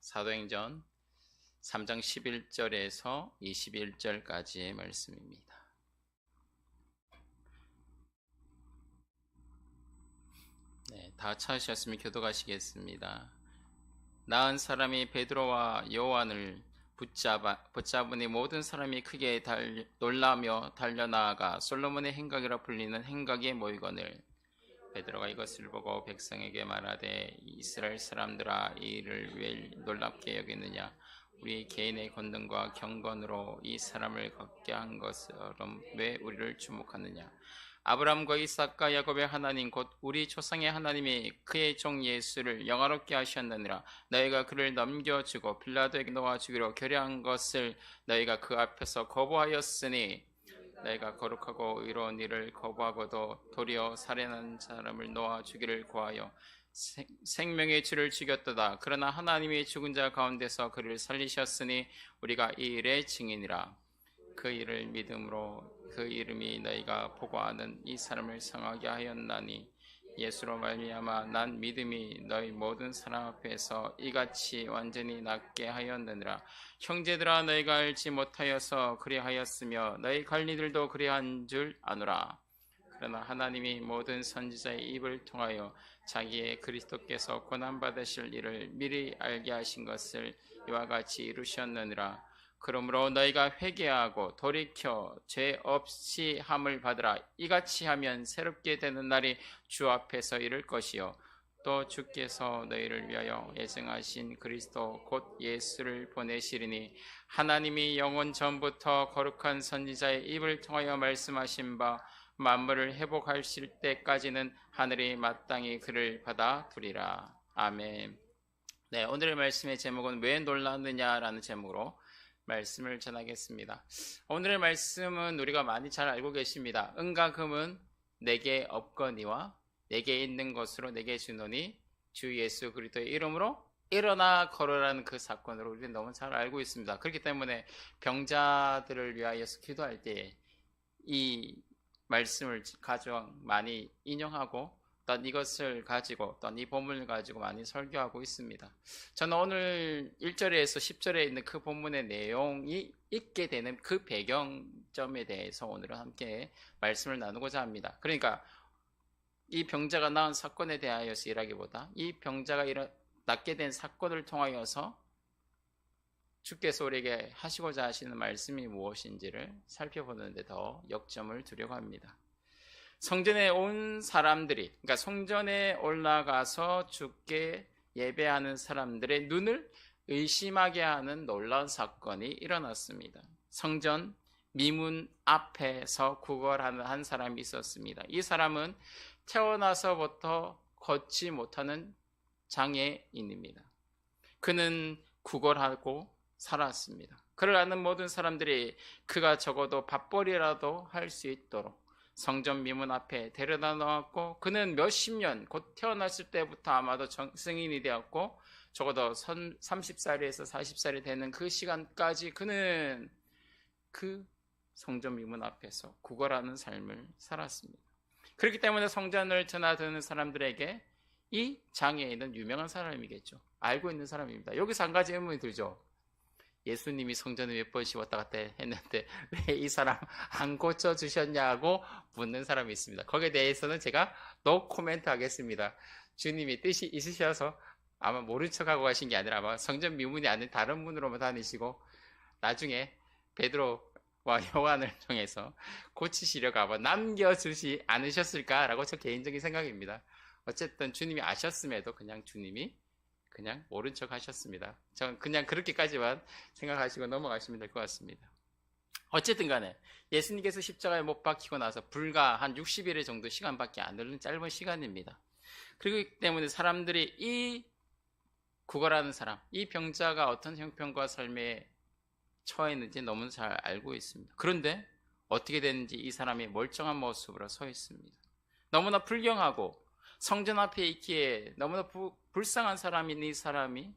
사도행전 3장 11절에서 21절까지의 말씀입니다. 다 찾으셨으면 교독하시겠습니다. 나은 사람이 베드로와 요한을 붙잡으니 모든 사람이 크게 놀라며 달려나아가 솔로몬의 행각이라 불리는 행각에 모이거늘 베드로가 이것을 보고 백성에게 말하되 이스라엘 사람들아 이 일을 왜 놀랍게 여기느냐 우리 개인의 권능과 경건으로 이 사람을 걷게 한 것처럼 왜 우리를 주목하느냐 아브라함과 이삭과 야곱의 하나님 곧 우리 조상의 하나님이 그의 종 예수를 영화롭게 하셨느니라 너희가 그를 넘겨주고 빌라도에게 놓아주기로 결의한 것을 너희가 그 앞에서 거부하였으니 너희가 거룩하고 의로운 일을 거부하고도 도리어 살인한 사람을 놓아주기를 구하여 생명의 주를 죽였도다. 그러나 하나님이 죽은 자 가운데서 그를 살리셨으니 우리가 이 일의 증인이라. 그 일을 믿음으로 그 이름이 너희가 보고 아는 이 사람을 성하게 하였나니 예수로 말미암아 난 믿음이 너희 모든 사람 앞에서 이같이 완전히 낫게 하였느니라. 형제들아 너희가 알지 못하여서 그리하였으며 너희 관리들도 그리한 줄 아노라. 그러나 하나님이 모든 선지자의 입을 통하여 자기의 그리스도께서 고난받으실 일을 미리 알게 하신 것을 이와 같이 이루셨느니라. 그러므로 너희가 회개하고 돌이켜 죄 없이 함을 받으라. 이같이 하면 새롭게 되는 날이 주 앞에서 이를 것이요 또 주께서 너희를 위하여 예정하신 그리스도 곧 예수를 보내시리니 하나님이 영원 전부터 거룩한 선지자의 입을 통하여 말씀하신 바 만물을 회복하실 때까지는 하늘이 마땅히 그를 받아두리라. 아멘. 오늘의 말씀의 제목은 왜 놀랐느냐라는 제목으로 말씀을 전하겠습니다. 오늘의 말씀은 우리가 많이 잘 알고 계십니다. 은과 금은 내게 없거니와 내게 있는 것으로 내게 주노니 주 예수 그리스도의 이름으로 일어나 걸으라는 그 사건으로 우리는 너무 잘 알고 있습니다. 그렇기 때문에 병자들을 위하여서 기도할 때 이 말씀을 가장 많이 인용하고 또 이것을 가지고 또 이 본문을 가지고 많이 설교하고 있습니다. 저는 오늘 1절에서 10절에 있는 그 본문의 내용이 있게 되는 그 배경점에 대해서 오늘은 함께 말씀을 나누고자 합니다. 그러니까 이 병자가 낳은 사건에 대하여서 일하기보다 이 병자가 낫게 된 사건을 통하여서 주께서 우리에게 하시고자 하시는 말씀이 무엇인지를 살펴보는 데 더 역점을 두려고 합니다. 성전에 온 사람들이, 그러니까 성전에 올라가서 주께 예배하는 사람들의 눈을 의심하게 하는 놀라운 사건이 일어났습니다. 성전 미문 앞에서 구걸하는 한 사람이 있었습니다. 이 사람은 태어나서부터 걷지 못하는 장애인입니다. 그는 구걸하고 살았습니다. 그를 아는 모든 사람들이 그가 적어도 밥벌이라도 할 수 있도록 성전 미문 앞에 데려다 놓았고 그는 몇십 년, 곧 태어났을 때부터 아마도 성인이 되었고 적어도 30살에서 40살이 되는 그 시간까지 그는 그 성전 미문 앞에서 구걸하는 삶을 살았습니다. 그렇기 때문에 성전을 드나드는 사람들에게 이 장애인은 유명한 사람이겠죠. 알고 있는 사람입니다. 여기서 한 가지 의문이 들죠. 예수님이 성전에 몇 번씩 왔다 갔다 했는데 왜 이 사람 안 고쳐주셨냐고 묻는 사람이 있습니다. 거기에 대해서는 제가 노 코멘트 하겠습니다. 주님이 뜻이 있으셔서 아마 모른 척하고 가신 게 아니라 아마 성전 미문이 아닌 다른 문으로만 다니시고 나중에 베드로와 요한을 통해서 고치시려고 아마 남겨주지 않으셨을까라고 저 개인적인 생각입니다. 어쨌든 주님이 아셨음에도 그냥 주님이 그냥 모른 척 하셨습니다. 저는 그냥 그렇게까지만 생각하시고 넘어가시면 될 것 같습니다. 어쨌든 간에 예수님께서 십자가에 못 박히고 나서 불과 한 60일 정도 시간밖에 안 되는 짧은 시간입니다. 그렇기 때문에 사람들이 이 구걸하는 사람, 이 병자가 어떤 형편과 삶에 처했는지 너무 잘 알고 있습니다. 그런데 어떻게 됐는지 이 사람이 멀쩡한 모습으로 서 있습니다. 너무나 불경하고 성전 앞에 있기에 너무나 불쌍한 사람인 이 사람이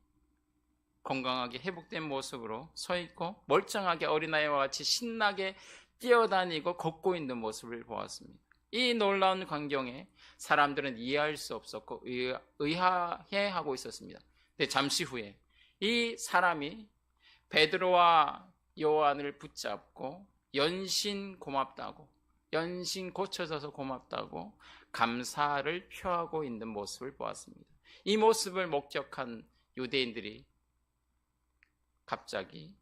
건강하게 회복된 모습으로 서 있고 멀쩡하게 어린아이와 같이 신나게 뛰어다니고 걷고 있는 모습을 보았습니다. 이 놀라운 광경에 사람들은 이해할 수 없었고 의아해하고 있었습니다. 근데 잠시 후에 이 사람이 베드로와 요한을 붙잡고 연신 고맙다고, 연신 고쳐져서 고맙다고 감사를 표하고 있는 모습을 보았습니다. 이 모습을 목격한 유대인들이 갑자기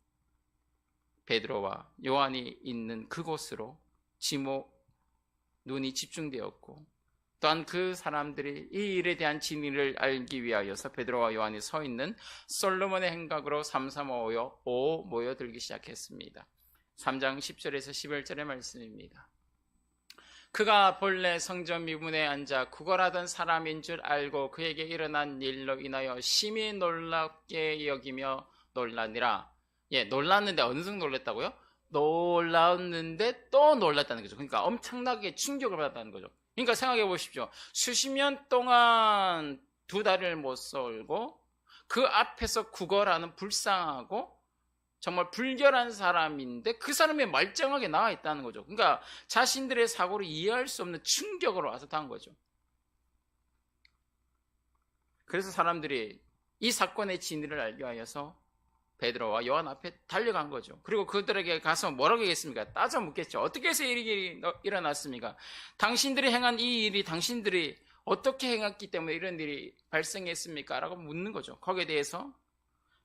베드로와 요한이 있는 그곳으로 눈이 집중되었고, 또한 그 사람들이 이 일에 대한 진위를 알기 위하여서 베드로와 요한이 서 있는 솔로몬의 행각으로 삼삼오오 모여들기 시작했습니다. 3장 10절에서 11절의 말씀입니다. 그가 본래 성전 미문에 앉아 구걸하던 사람인 줄 알고 그에게 일어난 일로 인하여 심히 놀랍게 여기며 놀라니라. 놀랐는데 어느 정도 놀랐다고요? 놀랐는데 또 놀랐다는 거죠. 그러니까 엄청나게 충격을 받았다는 거죠. 그러니까 생각해 보십시오. 수십 년 동안 두 다리를 못 썰고 그 앞에서 구걸하는 불쌍하고 정말 불결한 사람인데 그 사람이 말짱하게 나와 있다는 거죠. 그러니까 자신들의 사고를 이해할 수 없는 충격으로 와서 단 거죠. 그래서 사람들이 이 사건의 진위를 알기 위하여서 베드로와 요한 앞에 달려간 거죠. 그리고 그들에게 가서 뭐라고 하겠습니까? 따져 묻겠죠. 어떻게 해서 일이 일어났습니까? 당신들이 행한 이 일이 당신들이 어떻게 행했기 때문에 이런 일이 발생했습니까? 라고 묻는 거죠. 거기에 대해서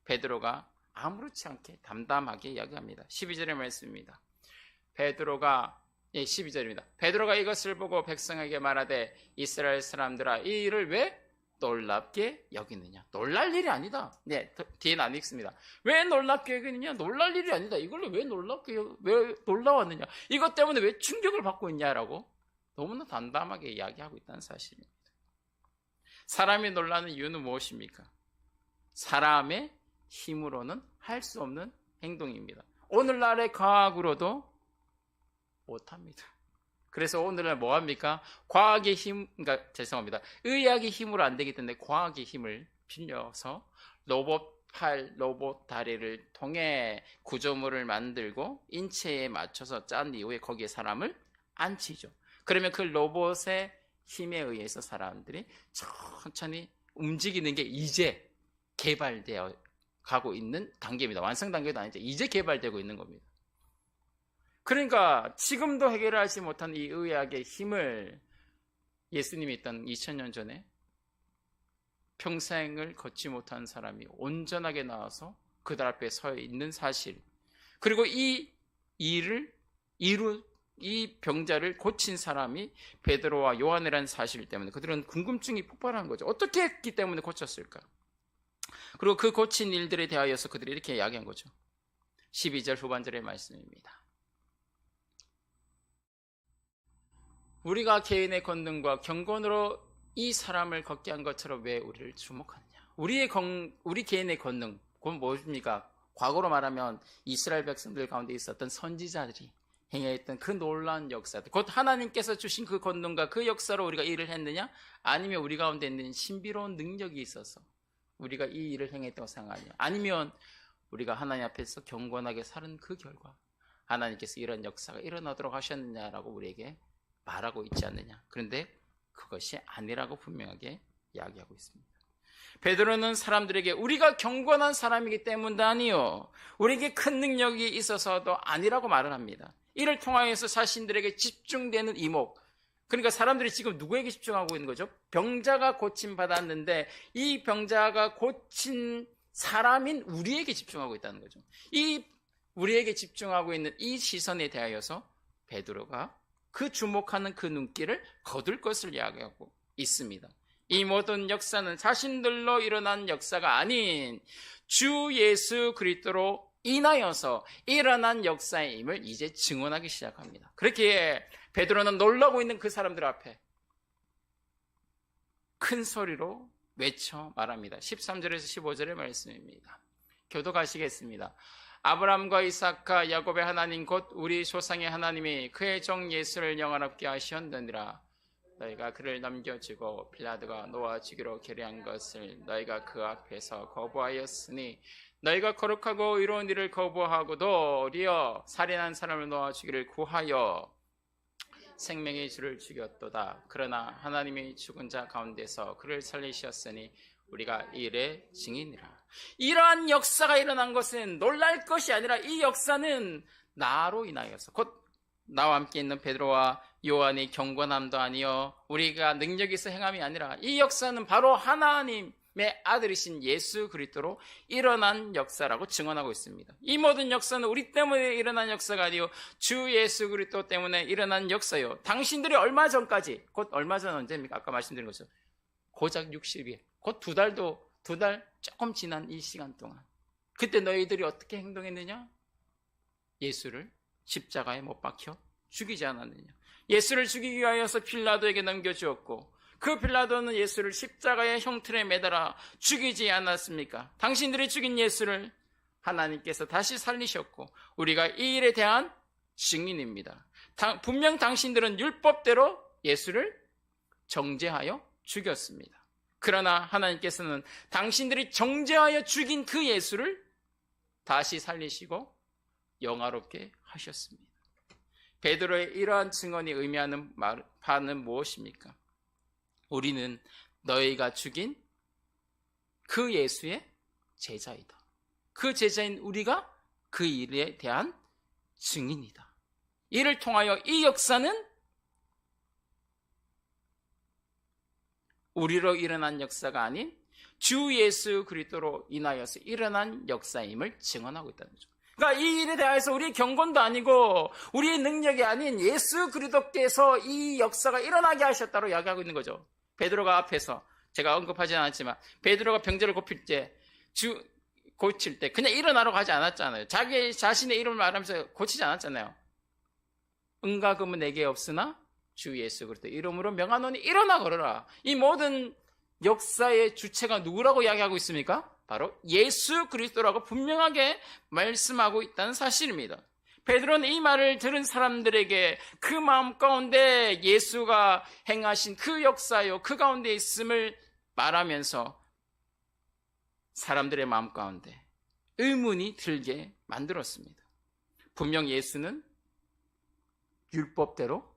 베드로가 아무렇지 않게 담담하게 이야기합니다. 12절의 말씀입니다. 12절입니다. 베드로가 이것을 보고 백성에게 말하되 이스라엘 사람들아 이 일을 왜 놀랍게 여기느냐? 놀랄 일이 아니다. 뒤에는 안 읽습니다. 왜 놀랍게 여기느냐? 놀랄 일이 아니다. 이걸 왜 놀라웠느냐? 이것 때문에 왜 충격을 받고 있냐라고 너무나 담담하게 이야기하고 있다는 사실입니다. 사람이 놀라는 이유는 무엇입니까? 사람의 힘으로는 할 수 없는 행동입니다. 오늘날의 과학으로도 못합니다. 그래서 오늘날 뭐합니까? 과학의 힘, 의학의 힘으로 안 되기 때문에 과학의 힘을 빌려서 로봇 팔, 로봇 다리를 통해 구조물을 만들고 인체에 맞춰서 짠 이후에 거기에 사람을 앉히죠. 그러면 그 로봇의 힘에 의해서 사람들이 천천히 움직이는 게 이제 개발되어 가고 있는 단계입니다. 완성 단계도 아니죠. 이제 개발되고 있는 겁니다. 그러니까 지금도 해결하지 못한 이 의학의 힘을 예수님이 있던 2000년 전에 평생을 걷지 못한 사람이 온전하게 나와서 그들 앞에 서 있는 사실, 그리고 이 병자를 고친 사람이 베드로와 요한이라는 사실 때문에 그들은 궁금증이 폭발한 거죠. 어떻게 했기 때문에 고쳤을까? 그리고 그 고친 일들에 대하여서 그들이 이렇게 이야기한 거죠. 12절 후반절의 말씀입니다. 우리가 개인의 권능과 경건으로 이 사람을 걷게 한 것처럼 왜 우리를 주목하느냐? 우리 개인의 권능, 그건 무엇입니까? 과거로 말하면 이스라엘 백성들 가운데 있었던 선지자들이 행했던 그 놀라운 역사들, 곧 하나님께서 주신 그 권능과 그 역사로 우리가 일을 했느냐? 아니면 우리 가운데 있는 신비로운 능력이 있어서 우리가 이 일을 행했다고 생각하냐? 아니면 우리가 하나님 앞에서 경건하게 사는 그 결과 하나님께서 이런 역사가 일어나도록 하셨느냐라고 우리에게 말하고 있지 않느냐? 그런데 그것이 아니라고 분명하게 이야기하고 있습니다. 베드로는 사람들에게 우리가 경건한 사람이기 때문도 아니요, 우리에게 큰 능력이 있어서도 아니라고 말을 합니다. 이를 통하여서 자신들에게 집중되는 이목, 그러니까 사람들이 지금 누구에게 집중하고 있는 거죠? 병자가 고침받았는데 이 병자가 고친 사람인 우리에게 집중하고 있다는 거죠. 이 우리에게 집중하고 있는 이 시선에 대하여서 베드로가 그 주목하는 그 눈길을 거둘 것을 이야기하고 있습니다. 이 모든 역사는 자신들로 일어난 역사가 아닌 주 예수 그리스도로 인하여서 일어난 역사임을 이제 증언하기 시작합니다. 그렇게 베드로는 놀라고 있는 그 사람들 앞에 큰 소리로 외쳐 말합니다. 13절에서 15절의 말씀입니다. 교독하시겠습니다. 아브라함과 이삭과 야곱의 하나님 곧 우리 조상의 하나님이 그의 종 예수를 영원롭게 하셨느니라. 너희가 그를 넘겨주고 빌라도가 놓아주기로 결의한 것을 너희가 그 앞에서 거부하였으니 너희가 거룩하고 의로운 일을 거부하고도 도리어 살인한 사람을 놓아주기를 구하여 생명의 주를 죽였도다. 그러나 하나님이 죽은 자 가운데서 그를 살리셨으니 우리가 이 일의 증인이라. 이러한 역사가 일어난 것은 놀랄 것이 아니라 이 역사는 나로 인하여서, 곧 나와 함께 있는 베드로와 요한의 경건함도 아니요 우리가 능력이 있어 행함이 아니라 이 역사는 바로 하나님의 아들이신 예수 그리스도로 일어난 역사라고 증언하고 있습니다. 이 모든 역사는 우리 때문에 일어난 역사가 아니요 주 예수 그리스도 때문에 일어난 역사요. 당신들이 얼마 전까지, 곧 얼마 전 언제입니까? 아까 말씀드린 것처럼 고작 60일, 곧 두 달 조금 지난 이 시간 동안 그때 너희들이 어떻게 행동했느냐? 예수를 십자가에 못 박혀 죽이지 않았느냐? 예수를 죽이기 위하여서 빌라도에게 넘겨주었고 그 빌라도는 예수를 십자가의 형틀에 매달아 죽이지 않았습니까? 당신들이 죽인 예수를 하나님께서 다시 살리셨고 우리가 이 일에 대한 증인입니다. 분명 당신들은 율법대로 예수를 정죄하여 죽였습니다. 그러나 하나님께서는 당신들이 정죄하여 죽인 그 예수를 다시 살리시고 영화롭게 하셨습니다. 베드로의 이러한 증언이 의미하는 바는 무엇입니까? 우리는 너희가 죽인 그 예수의 제자이다. 그 제자인 우리가 그 일에 대한 증인이다. 이를 통하여 이 역사는 우리로 일어난 역사가 아닌 주 예수 그리스도로 인하여서 일어난 역사임을 증언하고 있다는 거죠. 그러니까 이 일에 대해서 우리의 경건도 아니고 우리의 능력이 아닌 예수 그리스도께서 이 역사가 일어나게 하셨다고 이야기하고 있는 거죠. 베드로가 앞에서 제가 언급하지 않았지만 베드로가 병자를 고칠 때 그냥 일어나러 가지 않았잖아요. 자기 자신의 이름을 말하면서 고치지 않았잖아요. 은과 금은 내게 없으나 주 예수 그리스도 이름으로 명하노니 일어나 걸어라. 이 모든 역사의 주체가 누구라고 이야기하고 있습니까? 바로 예수 그리스도라고 분명하게 말씀하고 있다는 사실입니다. 베드로는 이 말을 들은 사람들에게 그 마음 가운데 예수가 행하신 그 역사요, 그 가운데 있음을 말하면서 사람들의 마음 가운데 의문이 들게 만들었습니다. 분명 예수는 율법대로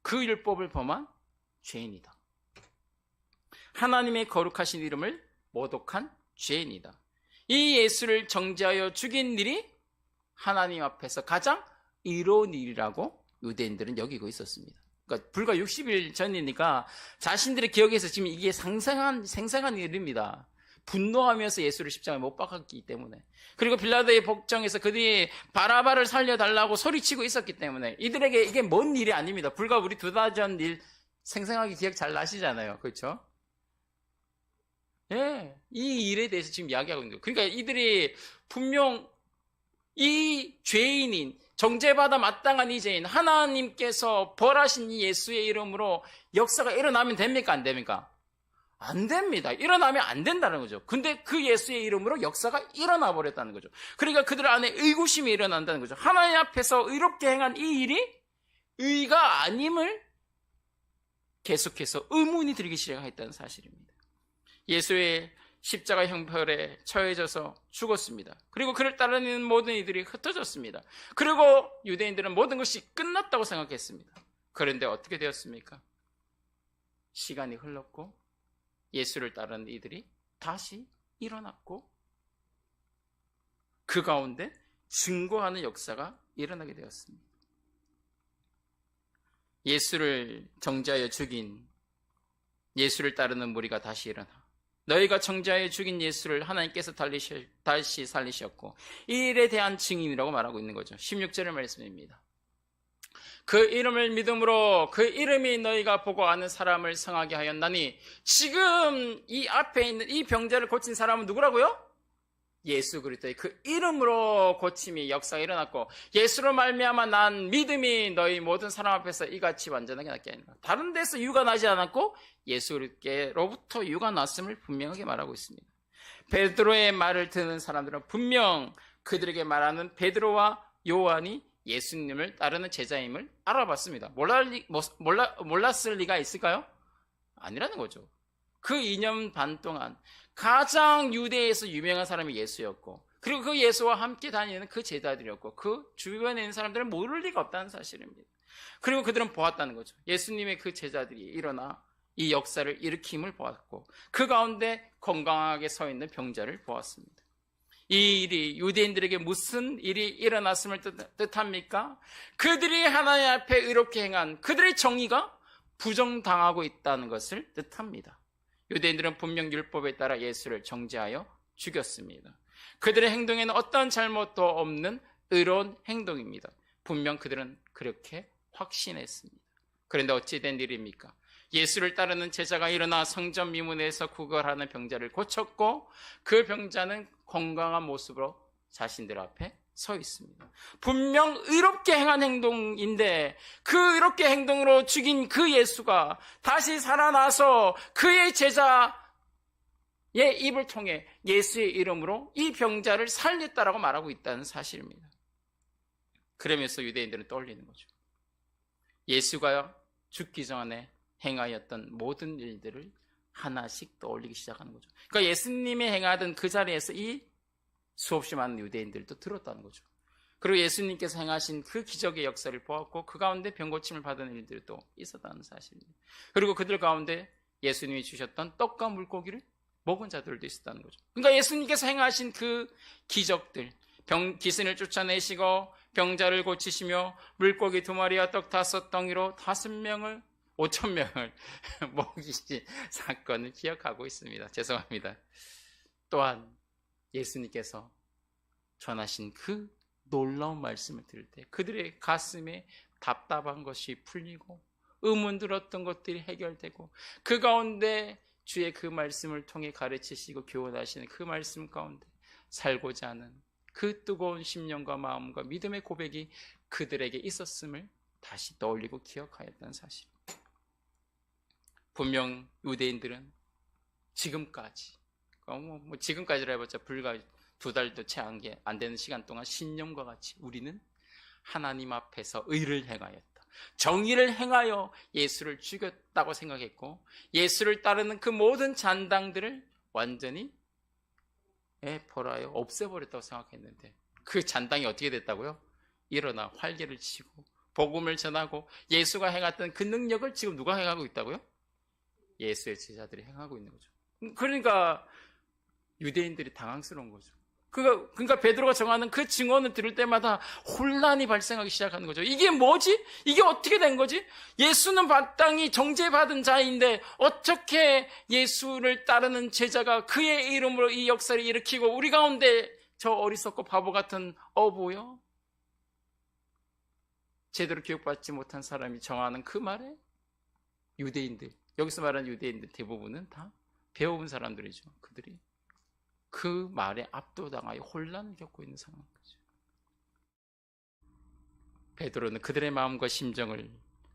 그 율법을 범한 죄인이다. 하나님의 거룩하신 이름을 모독한 죄인이다. 이 예수를 정죄하여 죽인 일이 하나님 앞에서 가장 이로운 일이라고 유대인들은 여기고 있었습니다. 그러니까 불과 60일 전이니까 자신들의 기억에서 지금 이게 생생한 일입니다. 분노하면서 예수를 십자가에 못 박았기 때문에, 그리고 빌라도의 복정에서 그들이 바라바를 살려달라고 소리치고 있었기 때문에 이들에게 이게 먼 일이 아닙니다. 불과 우리 2달 전 일 생생하게 기억 잘 나시잖아요. 그렇죠? 예, 이 일에 대해서 지금 이야기하고 있는 거예요. 그러니까 이들이 분명 이 죄인인, 정죄받아 마땅한 이 죄인, 하나님께서 벌하신 이 예수의 이름으로 역사가 일어나면 됩니까? 안 됩니까? 안 됩니다. 일어나면 안 된다는 거죠. 근데 그 예수의 이름으로 역사가 일어나 버렸다는 거죠. 그러니까 그들 안에 의구심이 일어난다는 거죠. 하나님 앞에서 의롭게 행한 이 일이 의가 아님을 계속해서 의문이 들기 시작했다는 사실입니다. 예수의 십자가 형벌에 처해져서 죽었습니다. 그리고 그를 따르는 모든 이들이 흩어졌습니다. 그리고 유대인들은 모든 것이 끝났다고 생각했습니다. 그런데 어떻게 되었습니까? 시간이 흘렀고 예수를 따르는 이들이 다시 일어났고 그 가운데 증거하는 역사가 일어나게 되었습니다. 예수를 정죄하여 죽인 예수를 따르는 무리가 다시 일어나 너희가 정죄하여 죽인 예수를 하나님께서 다시 살리셨고 이 일에 대한 증인이라고 말하고 있는 거죠. 16절의 말씀입니다. 그 이름을 믿음으로 그 이름이 너희가 보고 아는 사람을 성하게 하였나니, 지금 이 앞에 있는 이 병자를 고친 사람은 누구라고요? 예수 그리스도의 그 이름으로 고침이 역사가 일어났고 예수로 말미암아 난 믿음이 너희 모든 사람 앞에서 이같이 완전하게 낫게 하니라. 다른 데서 유가 나지 않았고 예수 그리스도로부터 유가 났음을 분명하게 말하고 있습니다. 베드로의 말을 듣는 사람들은 분명 그들에게 말하는 베드로와 요한이 예수님을 따르는 제자임을 알아봤습니다. 몰랐을 리가 있을까요? 아니라는 거죠. 그 2년 반 동안 가장 유대에서 유명한 사람이 예수였고, 그리고 그 예수와 함께 다니는 그 제자들이었고, 그 주변에 있는 사람들은 모를 리가 없다는 사실입니다. 그리고 그들은 보았다는 거죠. 예수님의 그 제자들이 일어나 이 역사를 일으킴을 보았고 그 가운데 건강하게 서 있는 병자를 보았습니다. 이 일이 유대인들에게 무슨 일이 일어났음을 뜻합니까? 그들이 하나님 앞에 의롭게 행한 그들의 정의가 부정당하고 있다는 것을 뜻합니다. 유대인들은 분명 율법에 따라 예수를 정죄하여 죽였습니다. 그들의 행동에는 어떤 잘못도 없는 의로운 행동입니다. 분명 그들은 그렇게 확신했습니다. 그런데 어찌 된 일입니까? 예수를 따르는 제자가 일어나 성전 미문에서 구걸하는 병자를 고쳤고 그 병자는 건강한 모습으로 자신들 앞에 서 있습니다. 분명 의롭게 행한 행동인데 그 의롭게 행동으로 죽인 그 예수가 다시 살아나서 그의 제자의 입을 통해 예수의 이름으로 이 병자를 살렸다라고 말하고 있다는 사실입니다. 그러면서 유대인들은 떠올리는 거죠. 예수가 죽기 전에 행하였던 모든 일들을 하나씩 떠올리기 시작하는 거죠. 그러니까 예수님이 행하던 그 자리에서 이 수없이 많은 유대인들도 들었다는 거죠. 그리고 예수님께서 행하신 그 기적의 역사를 보았고 그 가운데 병고침을 받은 일들도 있었다는 사실입니다. 그리고 그들 가운데 예수님이 주셨던 떡과 물고기를 먹은 자들도 있었다는 거죠. 그러니까 예수님께서 행하신 그 기적들, 기신을 쫓아내시고 병자를 고치시며 물고기 2마리와 떡 5덩이로 5,000명을 먹이신 사건을 기억하고 있습니다. 죄송합니다. 또한 예수님께서 전하신 그 놀라운 말씀을 들을 때 그들의 가슴에 답답한 것이 풀리고 의문 들었던 것들이 해결되고 그 가운데 주의 그 말씀을 통해 가르치시고 교훈하시는 그 말씀 가운데 살고자 하는 그 뜨거운 심령과 마음과 믿음의 고백이 그들에게 있었음을 다시 떠올리고 기억하였다는 사실. 분명 유대인들은 지금까지 지금까지라 해봤자 불과 2달도 채 안 되는 시간 동안 신념과 같이 우리는 하나님 앞에서 의를 행하였다, 정의를 행하여 예수를 죽였다고 생각했고 예수를 따르는 그 모든 잔당들을 완전히 벌하여 없애버렸다고 생각했는데 그 잔당이 어떻게 됐다고요? 일어나 활개를 치고 복음을 전하고 예수가 행했던 그 능력을 지금 누가 행하고 있다고요? 예수의 제자들이 행하고 있는 거죠. 그러니까 유대인들이 당황스러운 거죠. 그러니까 베드로가 정하는 그 증언을 들을 때마다 혼란이 발생하기 시작하는 거죠. 이게 뭐지? 이게 어떻게 된 거지? 예수는 마땅히 정죄받은 자인데 어떻게 예수를 따르는 제자가 그의 이름으로 이 역사를 일으키고 우리 가운데 저 어리석고 바보 같은 어부요? 제대로 교육받지 못한 사람이 정하는 그 말에 유대인들, 여기서 말하는 유대인들 대부분은 다 배워본 사람들이죠. 그들이 그 말에 압도당하여 혼란을 겪고 있는 상황이죠. 베드로는 그들의 마음과 심정을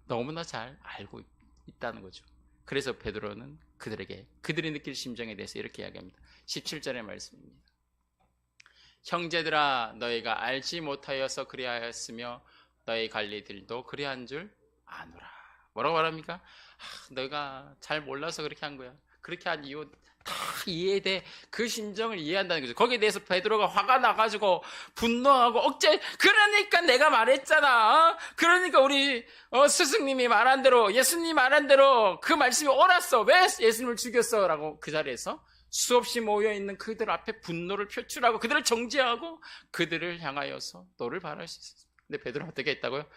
너무나 잘 알고 있다는 거죠. 그래서 베드로는 그들이 느낄 심정에 대해서 이렇게 이야기합니다. 17절의 말씀입니다. 형제들아, 너희가 알지 못하여서 그리하였으며 너희 관리들도 그리한 줄 아노라. 뭐라고 말합니까? 너희가 잘 몰라서 그렇게 한 거야. 그렇게 한 이유 다 이해돼. 그 심정을 이해한다는 거죠. 거기에 대해서 베드로가 화가 나가지고 분노하고 그러니까 내가 말했잖아. 그러니까 우리 스승님이 말한 대로, 예수님이 말한 대로 그 말씀이 옳았어. 왜 예수님을 죽였어? 라고 그 자리에서 수없이 모여있는 그들 앞에 분노를 표출하고 그들을 정죄하고 그들을 향하여서 너를 바랄 수 있었어. 근데 베드로가 어떻게 했다고요?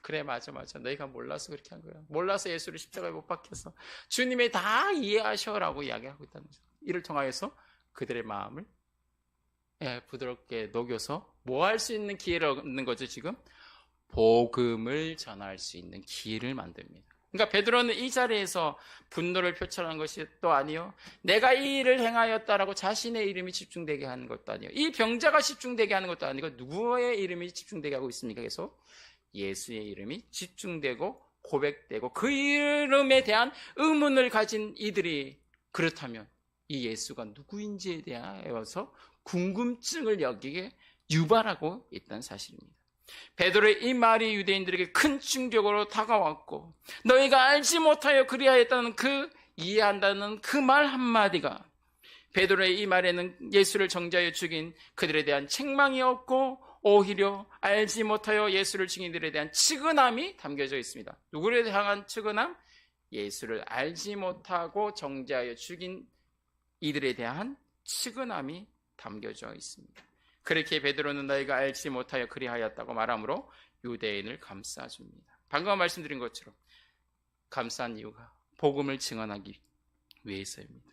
그래, 맞아. 너희가 몰라서 그렇게 한 거야. 몰라서 예수를 십자가에 못 박혀서 주님이 다 이해하셔라고 이야기하고 있다는 거죠. 이를 통하여서 그들의 마음을 부드럽게 녹여서 뭐 할 수 있는 기회를 얻는 거죠. 지금 복음을 전할 수 있는 기회를 만듭니다. 그러니까 베드로는 이 자리에서 분노를 표출한 것이 또 아니요, 내가 이 일을 행하였다라고 자신의 이름이 집중되게 하는 것도 아니요, 이 병자가 집중되게 하는 것도 아니고 누구의 이름이 집중되게 하고 있습니까? 계속 예수의 이름이 집중되고 고백되고 그 이름에 대한 의문을 가진 이들이 그렇다면 이 예수가 누구인지에 대하여서 궁금증을 여기게 유발하고 있다는 사실입니다. 베드로의 이 말이 유대인들에게 큰 충격으로 다가왔고 너희가 알지 못하여 그리하였다는 이해한다는 그 말 한마디가 베드로의 이 말에는 예수를 정죄하여 죽인 그들에 대한 책망이 없고 오히려 알지 못하여 예수를 죽인 이들에 대한 측은함이 담겨져 있습니다. 누구를 향한 측은함? 예수를 알지 못하고 정죄하여 죽인 이들에 대한 측은함이 담겨져 있습니다. 그렇게 베드로는 너희가 알지 못하여 그리하였다고 말하므로 유대인을 감싸줍니다. 방금 말씀드린 것처럼 감싼 이유가 복음을 증언하기 위해서입니다.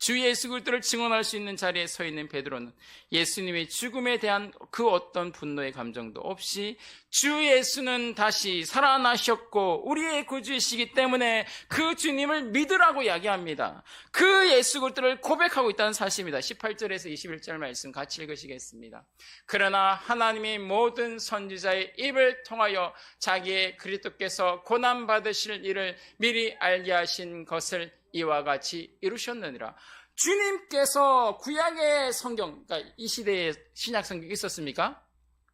주 예수 그리스도를 증언할 수 있는 자리에 서 있는 베드로는 예수님의 죽음에 대한 그 어떤 분노의 감정도 없이 주 예수는 다시 살아나셨고 우리의 구주이시기 때문에 그 주님을 믿으라고 이야기합니다. 그 예수 그리스도를 고백하고 있다는 사실입니다. 18절에서 21절 말씀 같이 읽으시겠습니다. 그러나 하나님의 모든 선지자의 입을 통하여 자기의 그리스도께서 고난받으실 일을 미리 알게 하신 것을 이와 같이 이루셨느니라. 주님께서 구약의 성경, 그러니까 이 시대에 신약 성경이 있었습니까?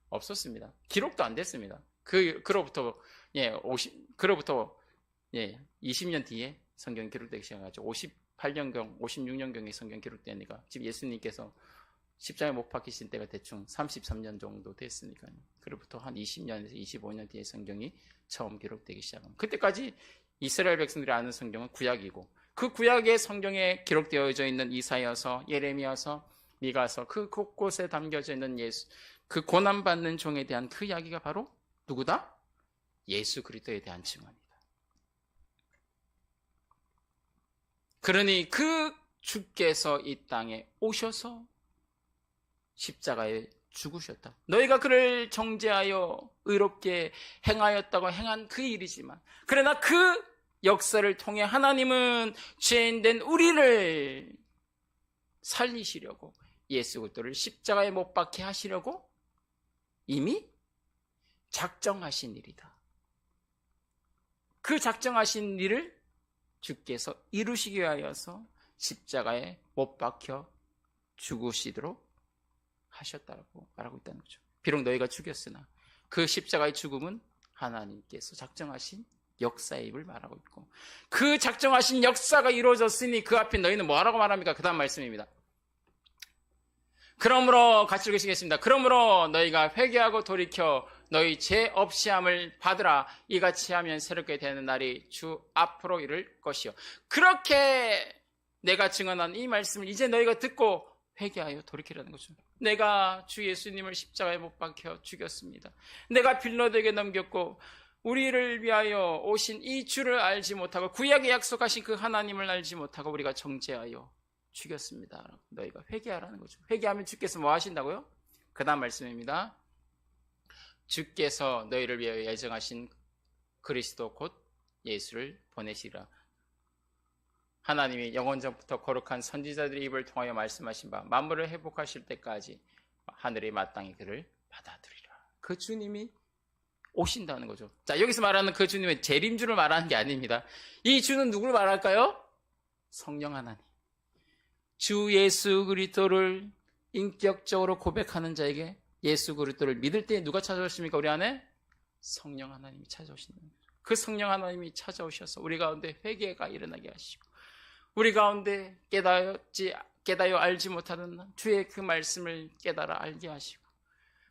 없었습니다. 기록도 안 됐습니다. 그로부터 20년 뒤에 성경이 기록되기 시작하죠. 58년경, 56년경에 성경 기록되니까 지금 예수님께서 십자가에 못 박히신 때가 대충 33년 정도 됐으니까요. 그로부터 한 20년에서 25년 뒤에 성경이 처음 기록되기 시작합니다. 그때까지 이스라엘 백성들이 아는 성경은 구약이고 그 구약의 성경에 기록되어져 있는 이사야서, 예레미야서, 미가서 그 곳곳에 담겨져 있는 예수, 그 고난받는 종에 대한 그 이야기가 바로 누구다? 예수 그리스도에 대한 증언이다. 그러니 그 주께서 이 땅에 오셔서 십자가에 죽으셨다. 너희가 그를 정죄하여 의롭게 행하였다고 행한 그 일이지만 그러나 그 역사를 통해 하나님은 죄인된 우리를 살리시려고 예수 그리스도를 십자가에 못 박게 하시려고 이미 작정하신 일이다. 그 작정하신 일을 주께서 이루시기 위하여서 십자가에 못 박혀 죽으시도록 하셨다고 말하고 있다는 거죠. 비록 너희가 죽였으나 그 십자가의 죽음은 하나님께서 작정하신 역사의 입을 말하고 있고 그 작정하신 역사가 이루어졌으니 그 앞에 너희는 뭐하라고 말합니까? 그 다음 말씀입니다. 그러므로 같이 읽으시겠습니다. 그러므로 너희가 회개하고 돌이켜 너희 죄 없이 함을 받으라. 이같이 하면 새롭게 되는 날이 주 앞으로 이를 것이요. 그렇게 내가 증언한 이 말씀을 이제 너희가 듣고 회개하여 돌이키라는 거죠. 내가 주 예수님을 십자가에 못 박혀 죽였습니다. 내가 빌라도에게 넘겼고 우리를 위하여 오신 이 주를 알지 못하고 구약에 약속하신 그 하나님을 알지 못하고 우리가 정죄하여 죽였습니다. 너희가 회개하라는 거죠. 회개하면 주께서 뭐 하신다고요? 그 다음 말씀입니다. 주께서 너희를 위하여 예정하신 그리스도 곧 예수를 보내시라. 하나님이 영원전부터 거룩한 선지자들의 입을 통하여 말씀하신 바 만물을 회복하실 때까지 하늘이 마땅히 그를 받아들이라. 그 주님이 오신다는 거죠. 자, 여기서 말하는 그 주님은 재림주를 말하는 게 아닙니다. 이 주는 누구를 말할까요? 성령 하나님. 주 예수 그리스도를 인격적으로 고백하는 자에게 예수 그리스도를 믿을 때 누가 찾아오십니까? 우리 안에 성령 하나님이 찾아오신다는 거죠. 그 성령 하나님이 찾아오셔서 우리 가운데 회개가 일어나게 하시고 우리 가운데 깨닫어 알지 못하는 주의 그 말씀을 깨달아 알게 하시고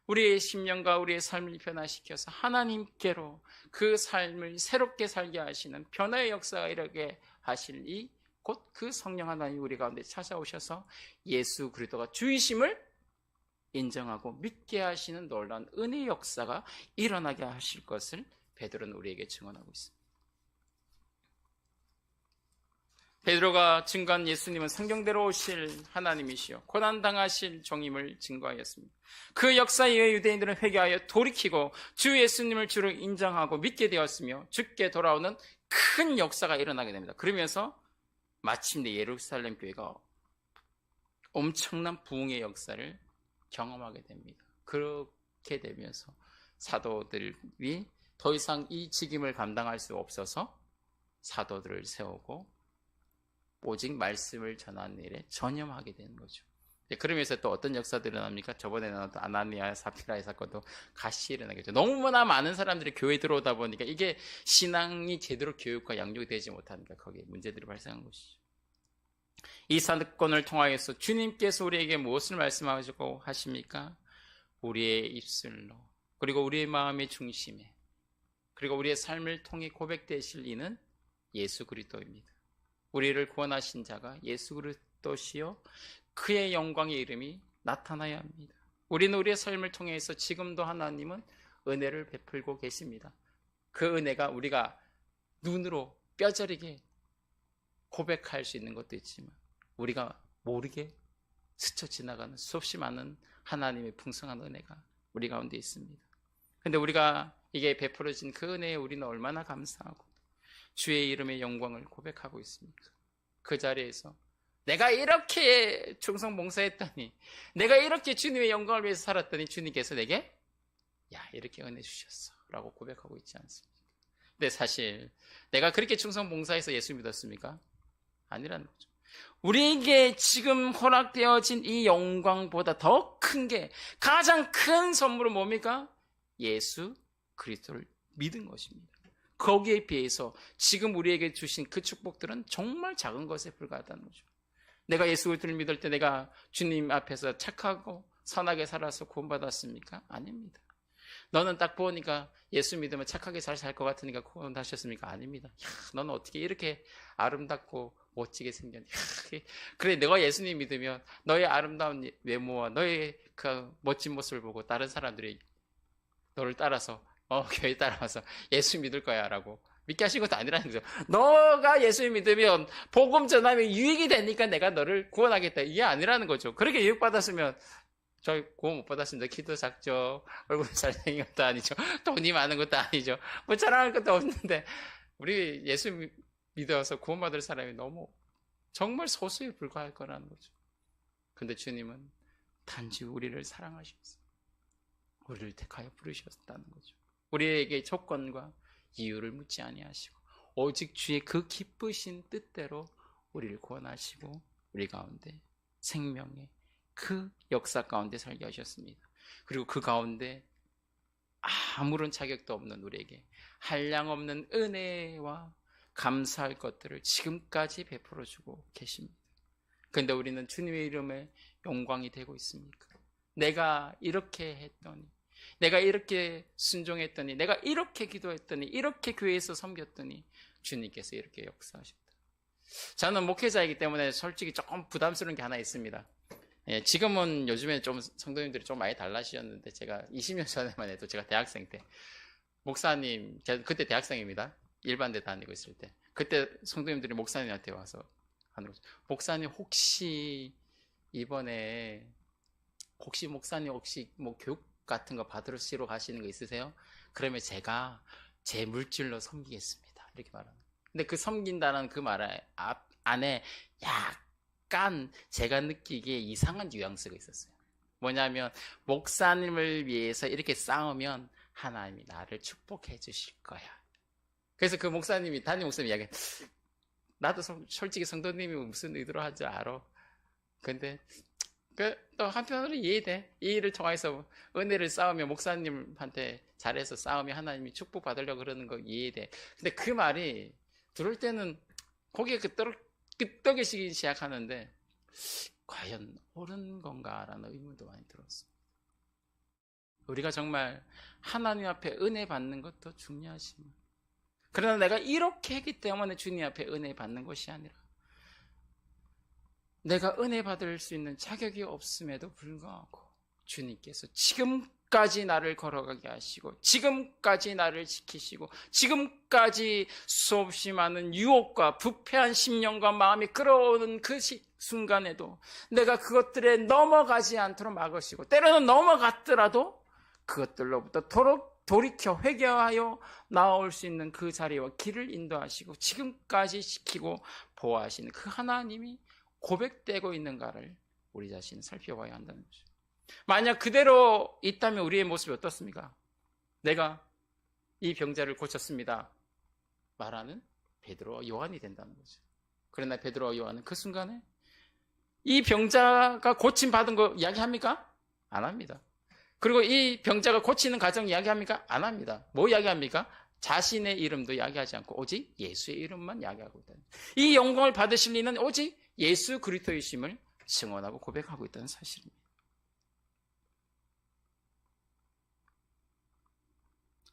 우리의 심령과 우리의 삶을 변화시켜서 하나님께로 그 삶을 새롭게 살게 하시는 변화의 역사가 이르게 하실 이 곧 그 성령 하나님 우리 가운데 찾아오셔서 예수 그리스도가 주이심을 인정하고 믿게 하시는 놀라운 은혜의 역사가 일어나게 하실 것을 베드로는 우리에게 증언하고 있습니다. 베드로가 증거한 예수님은 성경대로 오실 하나님이시요 고난당하실 종임을 증거하였습니다. 그 역사 이후에 유대인들은 회개하여 돌이키고 주 예수님을 주로 인정하고 믿게 되었으며 주께 돌아오는 큰 역사가 일어나게 됩니다. 그러면서 마침내 예루살렘 교회가 엄청난 부흥의 역사를 경험하게 됩니다. 그렇게 되면서 사도들이 더 이상 이 직임을 감당할 수 없어서 사도들을 세우고 오직 말씀을 전하는 일에 전념하게 되는 거죠. 그러면서 또 어떤 역사들이 일어납니까? 저번에 나왔던 아나니아 사피라의 사건도 같이 일어나겠죠. 너무나 많은 사람들이 교회에 들어오다 보니까 이게 신앙이 제대로 교육과 양육이 되지 못하니까 거기에 문제들이 발생한 것이죠. 이 사건을 통하여서 주님께서 우리에게 무엇을 말씀하시고 하십니까? 우리의 입술로 그리고 우리의 마음의 중심에 그리고 우리의 삶을 통해 고백되실 이는 예수 그리스도입니다. 우리를 구원하신 자가 예수 그리스도시요 그의 영광의 이름이 나타나야 합니다. 우리는 우리의 삶을 통해서 지금도 하나님은 은혜를 베풀고 계십니다. 그 은혜가 우리가 눈으로 뼈저리게 고백할 수 있는 것도 있지만 우리가 모르게 스쳐 지나가는 수없이 많은 하나님의 풍성한 은혜가 우리 가운데 있습니다. 근데 우리가 이게 베풀어진 그 은혜에 우리는 얼마나 감사하고 주의 이름의 영광을 고백하고 있습니까? 그 자리에서 내가 이렇게 충성봉사했더니, 내가 이렇게 주님의 영광을 위해서 살았더니 주님께서 내게 이렇게 은혜 주셨어 라고 고백하고 있지 않습니까? 근데 사실 내가 그렇게 충성봉사해서 예수 믿었습니까? 아니라는 거죠. 우리에게 지금 허락되어진 이 영광보다 더 큰 게, 가장 큰 선물은 뭡니까? 예수 그리스도를 믿은 것입니다. 거기에 비해서 지금 우리에게 주신 그 축복들은 정말 작은 것에 불과하다는 거죠. 내가 예수 그리스도를 믿을 때 내가 주님 앞에서 착하고 선하게 살아서 구원받았습니까? 아닙니다. 너는 딱 보니까 예수 믿으면 착하게 잘 살 것 같으니까 구원하셨습니까? 아닙니다. 너는 어떻게 이렇게 아름답고 멋지게 생겼니? 그래, 내가 예수님 믿으면 너의 아름다운 외모와 너의 그 멋진 모습을 보고 다른 사람들이 너를 따라서 교회 따라와서 예수 믿을 거야 라고 믿게 하신 것도 아니라는 거죠. 너가 예수 믿으면 복음 전하면 유익이 되니까 내가 너를 구원하겠다, 이게 아니라는 거죠. 그렇게 유익받았으면 저 구원 못 받았습니다. 키도 작죠, 얼굴 잘생긴 것도 아니죠, 돈이 많은 것도 아니죠, 뭐 자랑할 것도 없는데 우리 예수 믿어서 구원받을 사람이 너무 정말 소수에 불과할 거라는 거죠. 근데 주님은 단지 우리를 사랑하셔서 우리를 택하여 부르셨다는 거죠. 우리에게 조건과 이유를 묻지 아니하시고 오직 주의 그 기쁘신 뜻대로 우리를 구원하시고 우리 가운데 생명의 그 역사 가운데 살게 하셨습니다. 그리고 그 가운데 아무런 자격도 없는 우리에게 한량없는 은혜와 감사할 것들을 지금까지 베풀어주고 계십니다. 그런데 우리는 주님의 이름에 영광이 되고 있습니까? 내가 이렇게 했더니, 내가 이렇게 순종했더니, 내가 이렇게 기도했더니, 이렇게 교회에서 섬겼더니 주님께서 이렇게 역사하셨다. 저는 목회자이기 때문에 솔직히 조금 부담스러운 게 하나 있습니다. 지금은 요즘에 좀 성도님들이 좀 많이 달라지셨는데, 제가 20년 전에만 해도 제가 대학생 때 목사님, 제가 그때 대학생입니다. 일반대 다니고 있을 때, 그때 성도님들이 목사님한테 와서 하는 거죠. 목사님 혹시 이번에 목사님 혹시 뭐 교육 같은 거 받으시러 가시는 거 있으세요? 그러면 제가 제 물질로 섬기겠습니다, 이렇게 말하는. 근데 그 섬긴다는 그 말 안에 약간 제가 느끼기에 이상한 뉘앙스가 있었어요. 뭐냐면 목사님을 위해서 이렇게 싸우면 하나님이 나를 축복해 주실 거야. 그래서 그 목사님이, 담임 목사님이 이야기해, 나도 솔직히 성도님이 무슨 의도로 하지 알아. 근데 또 한편으로 이해돼. 이 일을 통해서 은혜를 쌓으며 목사님한테 잘해서 쌓으며 하나님이 축복받으려고 그러는 거 이해돼. 근데 그 말이 들을 때는 고개가 끄덕이시기 시작하는데 과연 옳은 건가라는 의문도 많이 들었습니다. 우리가 정말 하나님 앞에 은혜 받는 것도 중요하지만, 그러나 내가 이렇게 했기 때문에 주님 앞에 은혜 받는 것이 아니라, 내가 은혜 받을 수 있는 자격이 없음에도 불구하고 주님께서 지금까지 나를 걸어가게 하시고, 지금까지 나를 지키시고, 지금까지 수없이 많은 유혹과 부패한 심령과 마음이 끌어오는 그 순간에도 내가 그것들에 넘어가지 않도록 막으시고, 때로는 넘어갔더라도 그것들로부터 돌이켜 회개하여 나올 수 있는 그 자리와 길을 인도하시고 지금까지 지키고 보호하시는 그 하나님이 고백되고 있는가를 우리 자신을 살펴봐야 한다는 거죠. 만약 그대로 있다면 우리의 모습이 어떻습니까? 내가 이 병자를 고쳤습니다 말하는 베드로와 요한이 된다는 거죠. 그러나 베드로와 요한은 그 순간에 이 병자가 고침받은 거 이야기합니까? 안 합니다. 그리고 이 병자가 고치는 과정 이야기합니까? 안 합니다. 뭐 이야기합니까? 자신의 이름도 이야기하지 않고 오직 예수의 이름만 이야기하고 있다. 이 영광을 받으실 이는 오직 예수 그리스도이심을 증언하고 고백하고 있다는 사실입니다.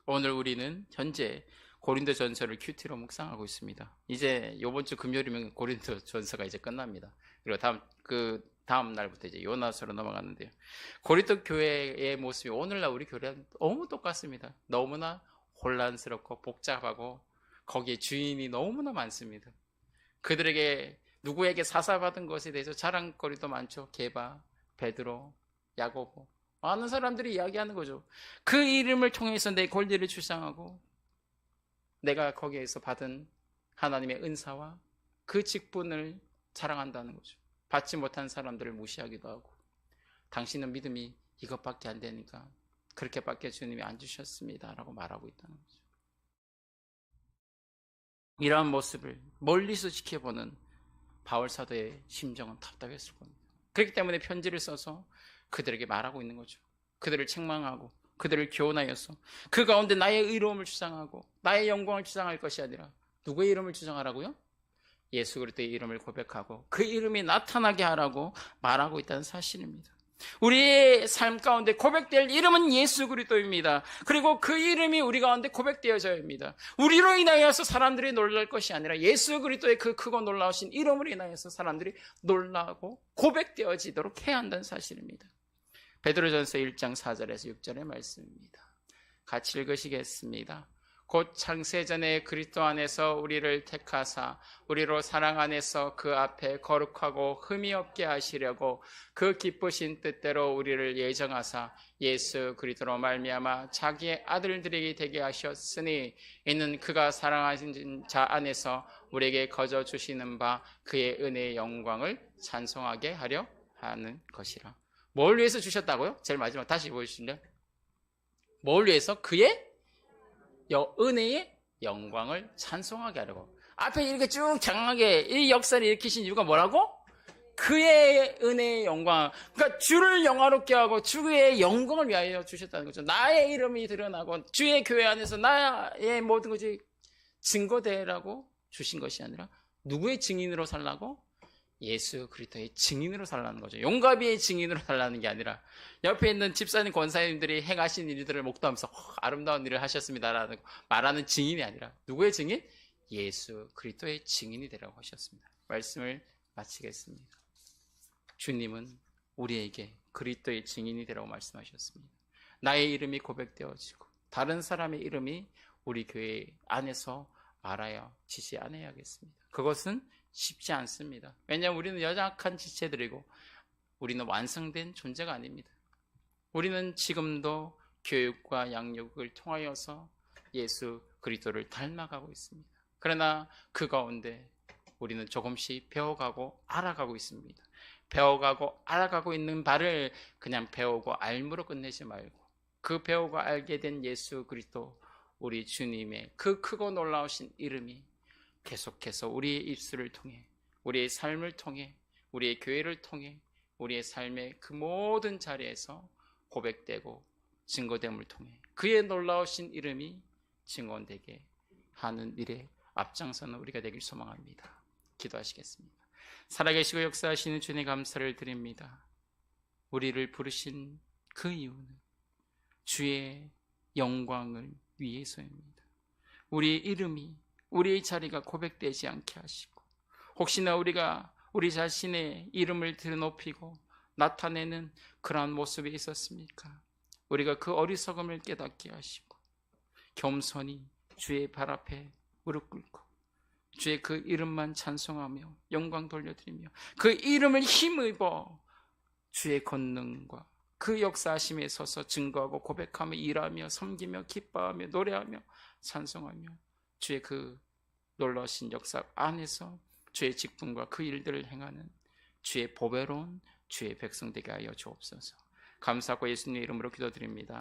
오늘 우리는 현재 고린도 전서를 큐티로 묵상하고 있습니다. 이제 요번 주 금요일이면 고린도 전서가 이제 끝납니다. 그리고 다음 날부터 이제 요나서로 넘어가는데요. 고린도 교회의 모습이 오늘날 우리 교회랑 너무 똑같습니다. 너무나 혼란스럽고 복잡하고 거기에 주인이 너무나 많습니다. 그들에게 누구에게 사사받은 것에 대해서 자랑거리도 많죠. 게바, 베드로, 야고보, 많은 사람들이 이야기하는 거죠. 그 이름을 통해서 내 권리를 주장하고 내가 거기에서 받은 하나님의 은사와 그 직분을 자랑한다는 거죠. 받지 못한 사람들을 무시하기도 하고, 당신은 믿음이 이것밖에 안 되니까 그렇게밖에 주님이 안 주셨습니다 라고 말하고 있다는 거죠. 이러한 모습을 멀리서 지켜보는 바울 사도의 심정은 답답했을 겁니다. 그렇기 때문에 편지를 써서 그들에게 말하고 있는 거죠. 그들을 책망하고 그들을 교훈하여서 그 가운데 나의 의로움을 주장하고 나의 영광을 주장할 것이 아니라 누구의 이름을 주장하라고요? 예수 그리스도의 이름을 고백하고 그 이름이 나타나게 하라고 말하고 있다는 사실입니다. 우리의 삶 가운데 고백될 이름은 예수 그리스도입니다. 그리고 그 이름이 우리 가운데 고백되어져야 합니다. 우리로 인하여서 사람들이 놀랄 것이 아니라 예수 그리스도의 그 크고 놀라우신 이름으로 인하여서 사람들이 놀라고 고백되어지도록 해야 한다는 사실입니다. 베드로전서 1장 4절에서 6절의 말씀입니다. 같이 읽으시겠습니다. 곧 창세전에 그리스도 안에서 우리를 택하사 우리로 사랑 안에서 그 앞에 거룩하고 흠이 없게 하시려고 그 기쁘신 뜻대로 우리를 예정하사 예수 그리스도로 말미암아 자기의 아들들이 되게 하셨으니 이는 그가 사랑하신 자 안에서 우리에게 거저 주시는 바 그의 은혜의 영광을 찬송하게 하려 하는 것이라. 뭘 위해서 주셨다고요? 제일 마지막 다시 보여주실래요? 뭘 위해서? 그의 은혜의 영광을 찬송하게 하려고. 앞에 이렇게 쭉 장하게 이 역사를 일으키신 이유가 뭐라고? 그의 은혜의 영광. 그러니까 주를 영화롭게 하고 주의 영광을 위하여 주셨다는 거죠. 나의 이름이 드러나고 주의 교회 안에서 나의 모든 것이 증거되라고 주신 것이 아니라 누구의 증인으로 살라고? 예수 그리스도의 증인으로 살라는 거죠. 용가비의 증인으로 살라는 게 아니라 옆에 있는 집사님 권사님들이 행하신 일들을 목도하면서 아름다운 일을 하셨습니다라는 말하는 증인이 아니라 누구의 증인? 예수 그리스도의 증인이 되라고 하셨습니다. 말씀을 마치겠습니다. 주님은 우리에게 그리스도의 증인이 되라고 말씀하셨습니다. 나의 이름이 고백되어지고 다른 사람의 이름이 우리 교회 안에서 알아야지지 않아야겠습니다. 그것은 쉽지 않습니다. 왜냐하면 우리는 연약한 지체들이고 우리는 완성된 존재가 아닙니다. 우리는 지금도 교육과 양육을 통하여서 예수 그리스도를 닮아가고 있습니다. 그러나 그 가운데 우리는 조금씩 배워가고 알아가고 있습니다. 배워가고 알아가고 있는 바를 그냥 배우고 알므로 끝내지 말고 그 배우고 알게 된 예수 그리스도 우리 주님의 그 크고 놀라우신 이름이 계속해서 우리의 입술을 통해 우리의 삶을 통해 우리의 교회를 통해 우리의 삶의 그 모든 자리에서 고백되고 증거됨을 통해 그의 놀라우신 이름이 증언되게 하는 일에 앞장서는 우리가 되길 소망합니다. 기도하시겠습니다. 살아계시고 역사하시는 주님 감사를 드립니다. 우리를 부르신 그 이유는 주의 영광을 위해서입니다. 우리의 이름이 우리의 자리가 고백되지 않게 하시고 혹시나 우리가 우리 자신의 이름을 드높이고 나타내는 그러한 모습이 있었습니까? 우리가 그 어리석음을 깨닫게 하시고 겸손히 주의 발 앞에 무릎 꿇고 주의 그 이름만 찬송하며 영광 돌려드리며 그 이름을 힘입어 주의 권능과 그 역사하심에 서서 증거하고 고백하며 일하며 섬기며 기뻐하며 노래하며 찬송하며 주의 그 놀라우신 역사 안에서 주의 직분과 그 일들을 행하는 주의 보배로운 주의 백성 되게 하여 주옵소서. 감사하고 예수님의 이름으로 기도드립니다.